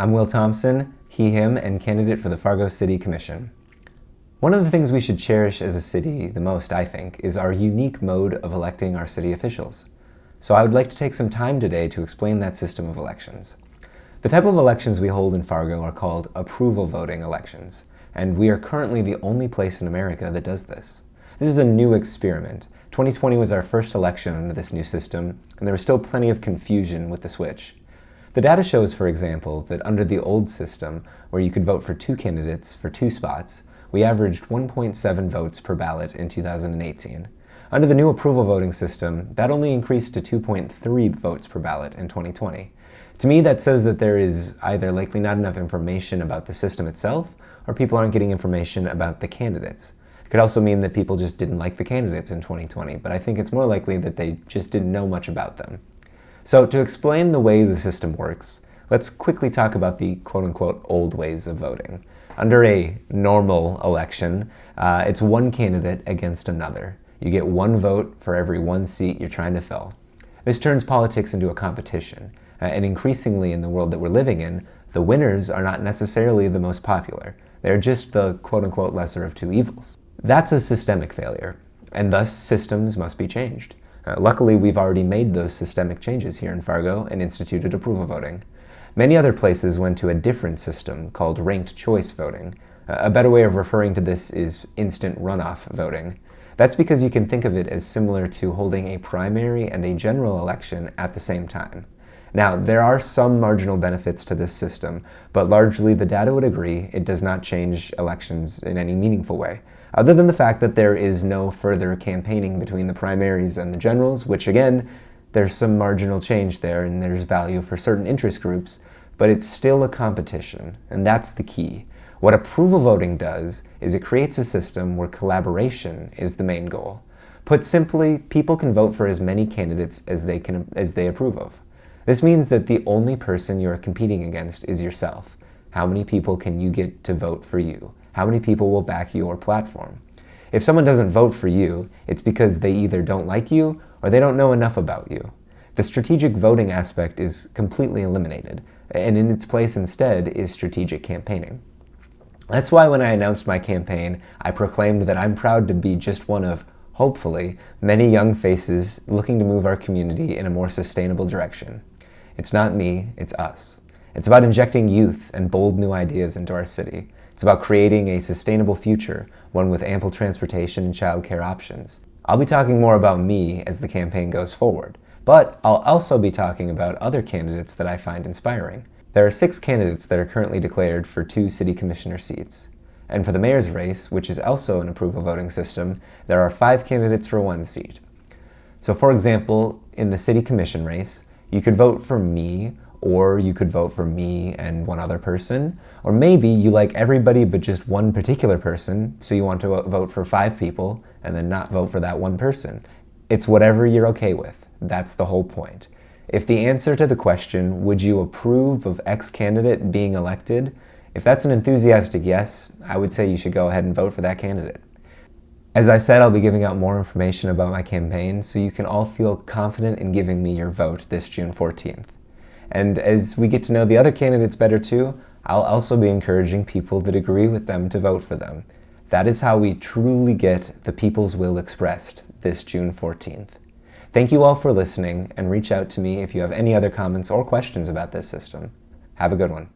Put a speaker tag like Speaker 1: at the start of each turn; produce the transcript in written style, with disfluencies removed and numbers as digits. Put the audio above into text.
Speaker 1: I'm Will Thompson, he, him, and candidate for the Fargo City Commission. One of the things we should cherish as a city the most, I think, is our unique mode of electing our city officials. So I would like to take some time today to explain that system of elections. The type of elections we hold in Fargo are called approval voting elections, and we are currently the only place in America that does this. This is a new experiment. 2020 was our first election under this new system, and there was still plenty of confusion with the switch. The data shows, for example, that under the old system, where you could vote for two candidates for two spots, we averaged 1.7 votes per ballot in 2018. Under the new approval voting system, that only increased to 2.3 votes per ballot in 2020. To me, that says that there is either likely not enough information about the system itself, or people aren't getting information about the candidates. It could also mean that people just didn't like the candidates in 2020, but I think it's more likely that they just didn't know much about them. So to explain the way the system works, let's quickly talk about the quote-unquote old ways of voting. Under a normal election, it's one candidate against another. You get one vote for every one seat you're trying to fill. This turns politics into a competition, and increasingly in the world that we're living in, the winners are not necessarily the most popular. They're just the quote-unquote lesser of two evils. That's a systemic failure, and thus systems must be changed. Luckily, we've already made those systemic changes here in Fargo and instituted approval voting. Many other places went to a different system called ranked choice voting. A better way of referring to this is instant runoff voting. That's because you can think of it as similar to holding a primary and a general election at the same time. Now, there are some marginal benefits to this system, but largely the data would agree it does not change elections in any meaningful way, other than the fact that there is no further campaigning between the primaries and the generals, which again, there's some marginal change there and there's value for certain interest groups, but it's still a competition, and that's the key. What approval voting does is it creates a system where collaboration is the main goal. Put simply, people can vote for as many candidates as they approve of. This means that the only person you're competing against is yourself. How many people can you get to vote for you? How many people will back your platform? If someone doesn't vote for you, it's because they either don't like you or they don't know enough about you. The strategic voting aspect is completely eliminated, and in its place instead is strategic campaigning. That's why when I announced my campaign, I proclaimed that I'm proud to be just one of, hopefully, many young faces looking to move our community in a more sustainable direction. It's not me, it's us. It's about injecting youth and bold new ideas into our city. It's about creating a sustainable future, one with ample transportation and childcare options. I'll be talking more about me as the campaign goes forward, but I'll also be talking about other candidates that I find inspiring. There are 6 candidates that are currently declared for 2 city commissioner seats. And for the mayor's race, which is also an approval voting system, there are 5 candidates for 1 seat. So for example, in the city commission race, you could vote for me, or you could vote for me and one other person, or maybe you like everybody but just one particular person, so you want to vote for 5 people and then not vote for that one person. It's whatever you're okay with. That's the whole point. If the answer to the question, would you approve of X candidate being elected? If that's an enthusiastic yes, I would say you should go ahead and vote for that candidate. As I said, I'll be giving out more information about my campaign so you can all feel confident in giving me your vote this June 14th. And as we get to know the other candidates better too, I'll also be encouraging people that agree with them to vote for them. That is how we truly get the people's will expressed this June 14th. Thank you all for listening, and reach out to me if you have any other comments or questions about this system. Have a good one.